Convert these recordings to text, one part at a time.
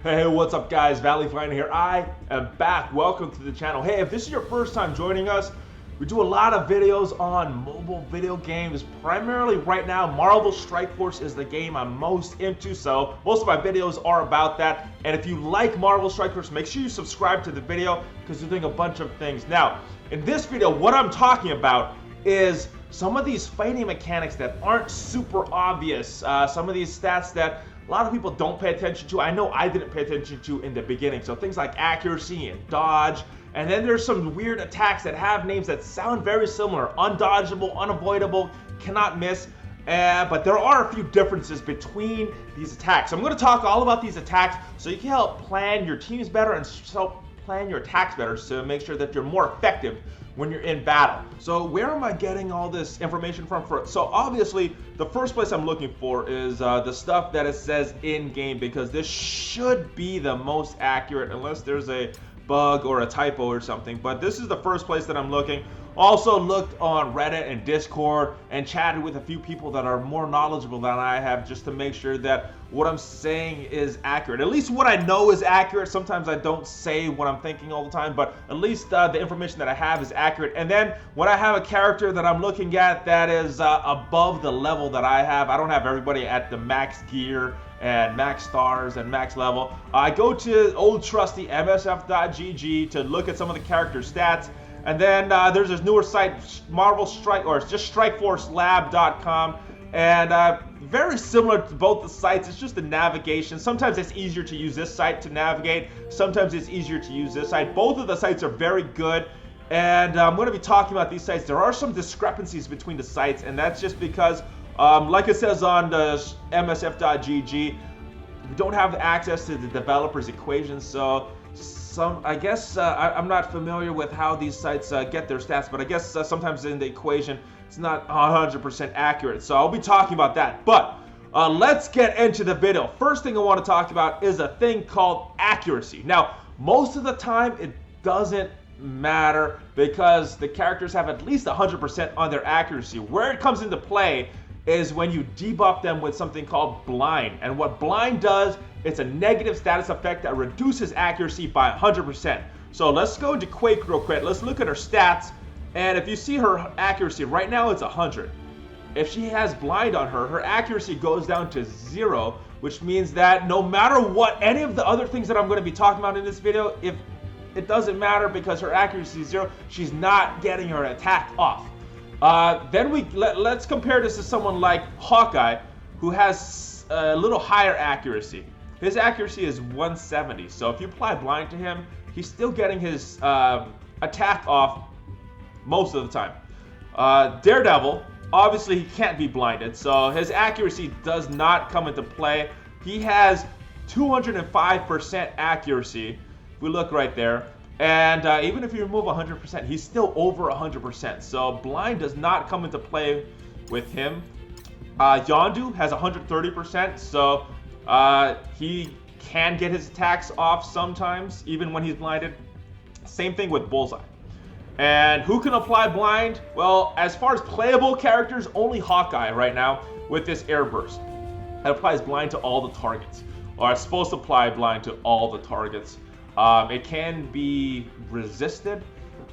Hey, what's up guys? Valley Flying here. I am back. Welcome to the channel. Hey, if this is your first time joining us, we do a lot of videos on mobile video games. Primarily right now, Marvel Strike Force is the game I'm most into, so most of my videos are about that. And if you like Marvel Strike Force, make sure you subscribe to the video because we're doing a bunch of things. Now, in this video, what I'm talking about is some of these fighting mechanics that aren't super obvious. Some of these stats that a lot of people don't pay attention to. I know I didn't pay attention to in the beginning. So things like accuracy and dodge. And then there's some weird attacks that have names that sound very similar. Undodgeable, unavoidable, cannot miss. But there are a few differences between these attacks. So I'm going to talk all about these attacks so you can help plan your teams better and help plan your attacks better to make sure that you're more effective when you're in battle. So where am I getting all this information from? So obviously the first place I'm looking for is the stuff that it says in game, because this should be the most accurate unless there's a bug or a typo or something. But this is the first place that I'm looking. Also looked on Reddit and Discord and chatted with a few people that are more knowledgeable than I have, just to make sure that what I'm saying is accurate. At least what I know is accurate. Sometimes I don't say what I'm thinking all the time, but at least the information that I have is accurate. And then when I have a character that I'm looking at that is above the level that I have, I don't have everybody at the max gear and max stars and max level. I go to old trusty msf.gg to look at some of the character stats. And then there's this newer site, Marvel Strike, or it's just StrikeForceLab.com, and very similar to both the sites. It's just the navigation. Sometimes it's easier to use this site to navigate. Sometimes it's easier to use this site. Both of the sites are very good, and I'm going to be talking about these sites. There are some discrepancies between the sites, and that's just because, like it says on the msf.gg, we don't have access to the developer's equations, so I guess I'm not familiar with how these sites get their stats, but I guess sometimes in the equation it's not 100% accurate. So I'll be talking about that. But let's get into the video. First thing I want to talk about is a thing called accuracy. Now, most of the time it doesn't matter because the characters have at least 100% on their accuracy. Where it comes into play is when you debuff them with something called blind. And what blind does, it's a negative status effect that reduces accuracy by 100%. So let's go into Quake real quick. Let's look at her stats. And if you see her accuracy, right now it's 100. If she has blind on her, her accuracy goes down to 0, which means that no matter what, any of the other things that I'm going to be talking about in this video, if it doesn't matter because her accuracy is 0, she's not getting her attack off. Then let's compare this to someone like Hawkeye, who has a little higher accuracy. His accuracy is 170, so if you apply blind to him, he's still getting his attack off most of the time. Daredevil, obviously he can't be blinded, so his accuracy does not come into play. He has 205% accuracy, if we look right there. And even if you remove 100%, he's still over 100%. So blind does not come into play with him. Yondu has 130%, so he can get his attacks off sometimes, even when he's blinded. Same thing with Bullseye. And who can apply blind? Well, as far as playable characters, only Hawkeye right now with this air burst. That applies blind to all the targets, or it's supposed to apply blind to all the targets. It can be resisted,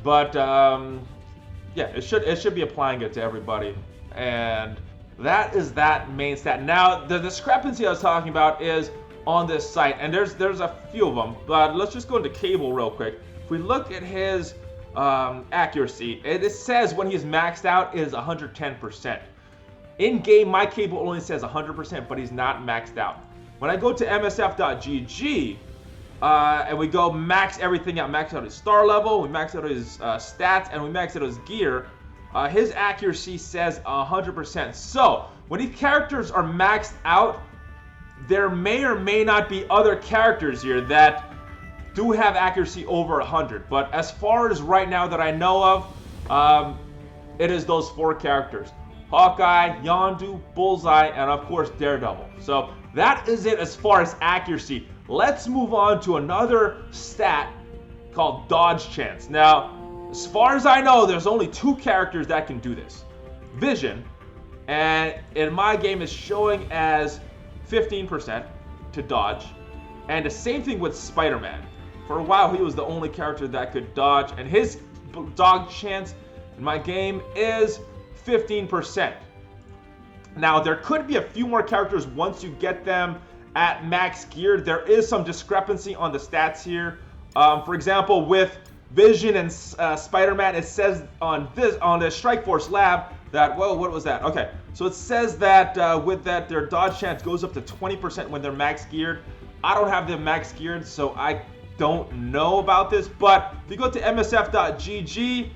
but yeah, it should be applying it to everybody. And that is that main stat. Now, the discrepancy I was talking about is on this site, and there's a few of them, but let's just go into Cable real quick. If we look at his accuracy, it says when he's maxed out is 110%. In game, my Cable only says 100%, but he's not maxed out. When I go to msf.gg, and we go max everything out, max out his star level, we max out his stats, and we max out his gear, his accuracy says 100%. So when these characters are maxed out, there may or may not be other characters here that do have accuracy over 100. But as far as right now that I know of, it is those 4 characters: Hawkeye, Yondu, Bullseye, and of course Daredevil. So that is it as far as accuracy. Let's move on to another stat called dodge chance. Now, as far as I know, there's only 2 characters that can do this. Vision, and in my game is showing as 15% to dodge, And the same thing with Spider-Man. For a while, he was the only character that could dodge, and his dodge chance in my game is 15%. Now, there could be a few more characters once you get them at max gear. There is some discrepancy on the stats here. For example, with Vision and Spider-Man, it says on the Strikeforce lab that, whoa, what was that? Okay, so it says that with that, their dodge chance goes up to 20% when they're max geared. I don't have them max geared, so I don't know about this. But if you go to msf.gg,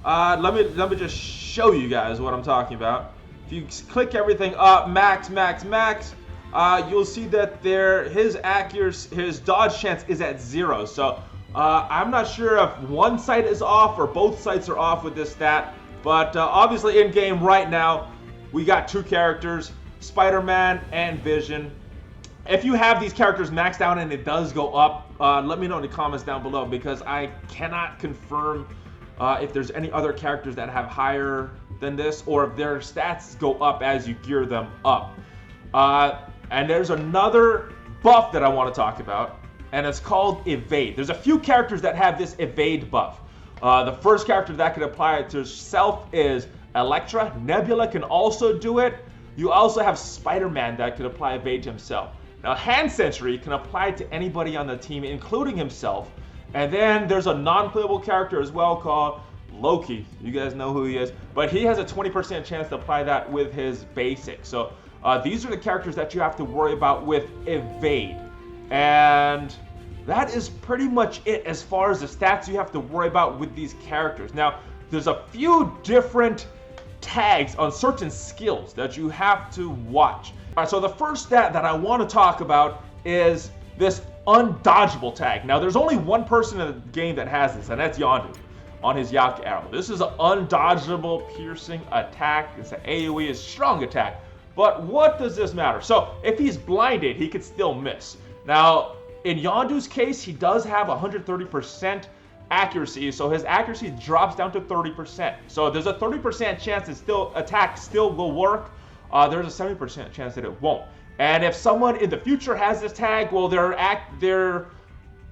let me just show you guys what I'm talking about. If you click everything up, max, you'll see that his dodge chance is at 0. So I'm not sure if one site is off or both sites are off with this stat. But obviously in game right now, we got two characters, Spider-Man and Vision. If you have these characters maxed out and it does go up, let me know in the comments down below, because I cannot confirm if there's any other characters that have higher than this, or if their stats go up as you gear them up. And there's another buff that I want to talk about, and it's called Evade. There's a few characters that have this Evade buff. The first character that can apply it to herself is Elektra. Nebula can also do it. You also have Spider-Man that can apply Evade to himself. Now, Hand Sentry can apply it to anybody on the team, including himself. And then there's a non-playable character as well called Loki. You guys know who he is. But he has a 20% chance to apply that with his basic. So these are the characters that you have to worry about with Evade. And that is pretty much it as far as the stats you have to worry about with these characters. Now, there's a few different tags on certain skills that you have to watch. All right, so the first stat that I want to talk about is this Undodgeable tag. Now, there's only one person in the game that has this, and that's Yondu on his Yak arrow. This is an undodgeable piercing attack. It's an AoE, is strong attack. But what does this matter? So if he's blinded, he could still miss. Now, in Yondu's case, he does have 130% accuracy, so his accuracy drops down to 30%. So there's a 30% chance that attack still will work. There's a 70% chance that it won't. And if someone in the future has this tag, well, their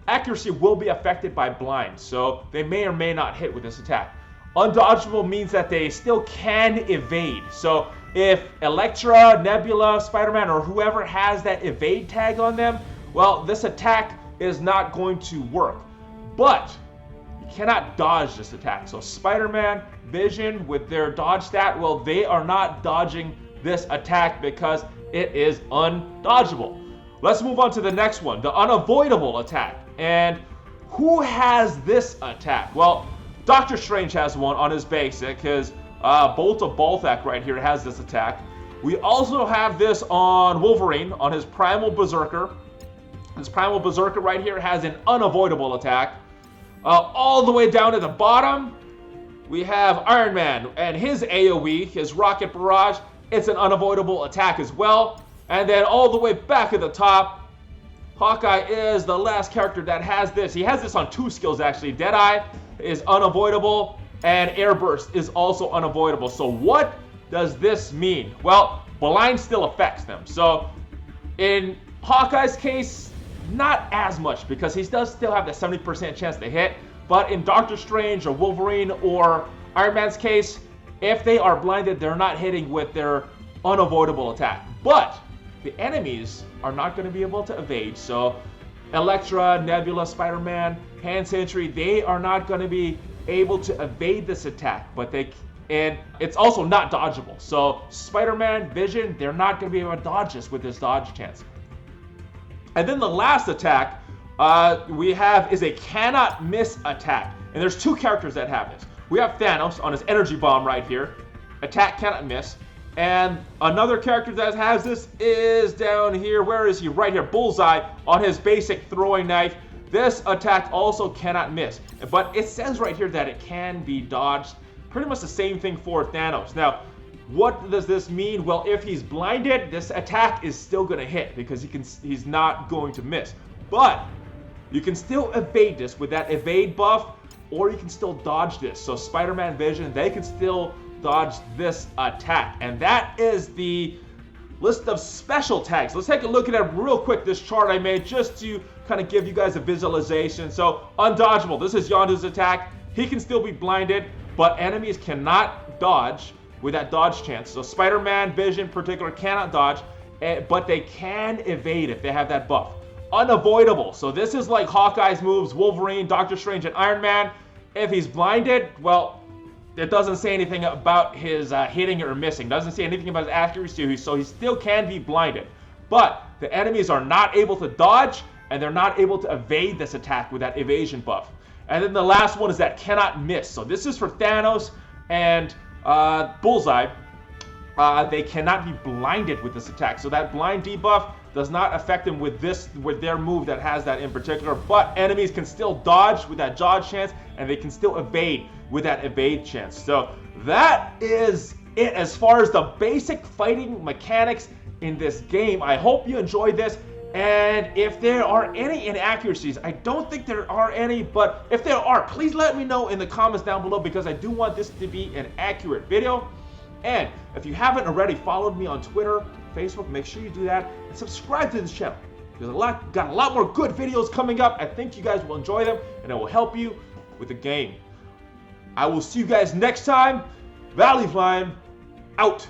accuracy will be affected by blind, so they may or may not hit with this attack. Undodgeable means that they still can evade. So if Elektra, Nebula, Spider-Man, or whoever has that evade tag on them, well, this attack is not going to work. But you cannot dodge this attack. So Spider-Man, Vision, with their dodge stat, well, they are not dodging this attack because it is undodgeable. Let's move on to the next one, the Unavoidable attack. And who has this attack? Well, Doctor Strange has one on his basic. His Bolt of Balthak right here has this attack. We also have this on Wolverine on his Primal Berserker. His Primal Berserker right here has an Unavoidable attack. All the way down to the bottom, we have Iron Man and his AoE, his Rocket Barrage. It's an Unavoidable attack as well. And then all the way back at the top, Hawkeye is the last character that has this. He has this on two skills actually. Deadeye is Unavoidable, and Airburst is also Unavoidable. So what does this mean? Well, blind still affects them. So in Hawkeye's case, not as much, because he does still have the 70% chance to hit. But in Doctor Strange or Wolverine or Iron Man's case, if they are blinded, they're not hitting with their Unavoidable attack. But the enemies are not going to be able to evade. So Elektra, Nebula, Spider-Man, Hand Sentry, they are not going to be able to evade this attack. And it's also not dodgeable. So Spider-Man, Vision, they're not going to be able to dodge this with this dodge chance. And then the last attack we have is a cannot miss attack. And there's two characters that have this. We have Thanos on his energy bomb right here. Attack cannot miss. And another character that has this is down here. Where is he? Right here. Bullseye on his basic throwing knife. This attack also cannot miss. But it says right here that it can be dodged. Pretty much the same thing for Thanos. Now, what does this mean? Well, if he's blinded, this attack is still going to hit because he's not going to miss. But you can still evade this with that evade buff, or you can still dodge this. So Spider-Man, Vision, they can still dodge this attack. And that is the list of special tags. Let's take a look at it real quick, this chart I made, just to kind of give you guys a visualization. So, Undodgeable, this is Yondu's attack. He can still be blinded, but enemies cannot dodge with that dodge chance. So Spider-Man, Vision in particular cannot dodge, but they can evade if they have that buff. Unavoidable, so this is like Hawkeye's moves, Wolverine, Doctor Strange, and Iron Man. If he's blinded, well, it doesn't say anything about his hitting or missing. Doesn't say anything about his accuracy, so he still can be blinded. But the enemies are not able to dodge, and they're not able to evade this attack with that evasion buff. And then the last one is that cannot miss. So this is for Thanos and Bullseye. They cannot be blinded with this attack. So that blind debuff does not affect them with their move that has that in particular. But enemies can still dodge with that dodge chance, and they can still evade with that evade chance. So that is it as far as the basic fighting mechanics in this game. I hope you enjoyed this. And if there are any inaccuracies, I don't think there are any, but if there are, please let me know in the comments down below, because I do want this to be an accurate video. And if you haven't already followed me on Twitter, Facebook, make sure you do that, and subscribe to this channel. There's got a lot more good videos coming up. I think you guys will enjoy them, and it will help you with the game. I will see you guys next time. Valley Flying, out.